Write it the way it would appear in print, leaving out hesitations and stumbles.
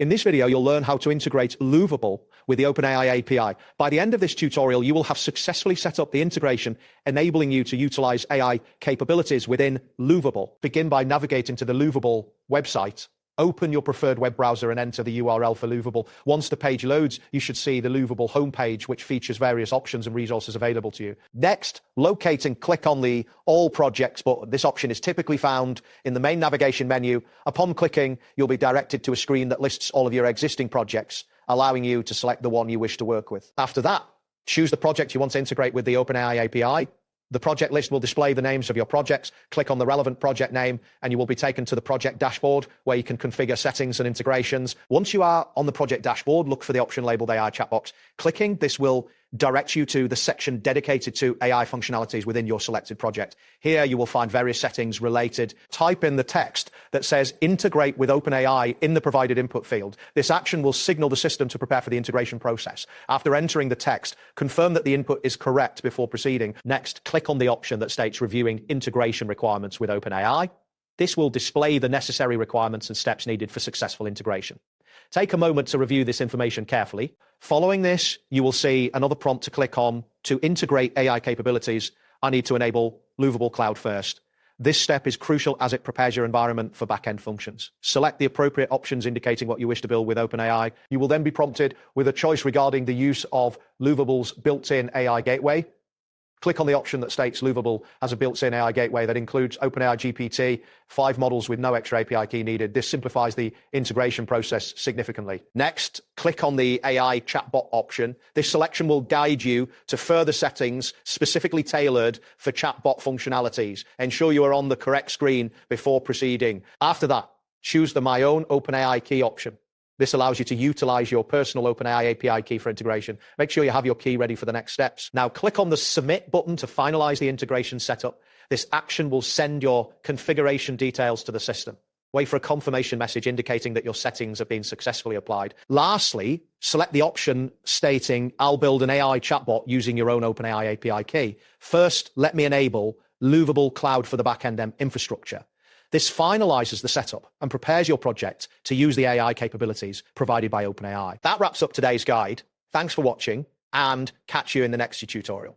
In this video, you'll learn how to integrate Lovable with the OpenAI API. By the end of this tutorial, you will have successfully set up the integration, enabling you to utilize AI capabilities within Lovable. Begin by navigating to the Lovable website. Open your preferred web browser and enter the URL for Lovable. Once the page loads, you should see the Lovable homepage, which features various options and resources available to you. Next, locate and click on the All Projects button. This option is typically found in the main navigation menu. Upon clicking, you'll be directed to a screen that lists all of your existing projects, allowing you to select the one you wish to work with. After that, choose the project you want to integrate with the OpenAI API. The project list will display the names of your projects. Click on the relevant project name and you will be taken to the project dashboard where you can configure settings and integrations. Once you are on the project dashboard, look for the option labeled AI Chatbox. Clicking this will direct you to the section dedicated to AI functionalities within your selected project. Here you will find various settings related. Type in the text that says integrate with OpenAI in the provided input field. This action will signal the system to prepare for the integration process. After entering the text, confirm that the input is correct before proceeding. Next, click on the option that states reviewing integration requirements with OpenAI. This will display the necessary requirements and steps needed for successful integration. Take a moment to review this information carefully. Following this, you will see another prompt to click on to integrate AI capabilities. I need to enable Lovable Cloud first. This step is crucial as it prepares your environment for back-end functions. Select the appropriate options indicating what you wish to build with OpenAI. You will then be prompted with a choice regarding the use of Lovable's built-in AI gateway. Click on the option that states Lovable has a built-in AI gateway that includes OpenAI GPT, 5 models with no extra API key needed. This simplifies the integration process significantly. Next, click on the AI chatbot option. This selection will guide you to further settings specifically tailored for chatbot functionalities. Ensure you are on the correct screen before proceeding. After that, choose the My Own OpenAI key option. This allows you to utilize your personal OpenAI API key for integration. Make sure you have your key ready for the next steps. Now click on the Submit button to finalize the integration setup. This action will send your configuration details to the system. Wait for a confirmation message indicating that your settings have been successfully applied. Lastly, select the option stating, I'll build an AI chatbot using your own OpenAI API key. First, let me enable Lovable Cloud for the backend infrastructure. This finalizes the setup and prepares your project to use the AI capabilities provided by OpenAI. That wraps up today's guide. Thanks for watching and catch you in the next tutorial.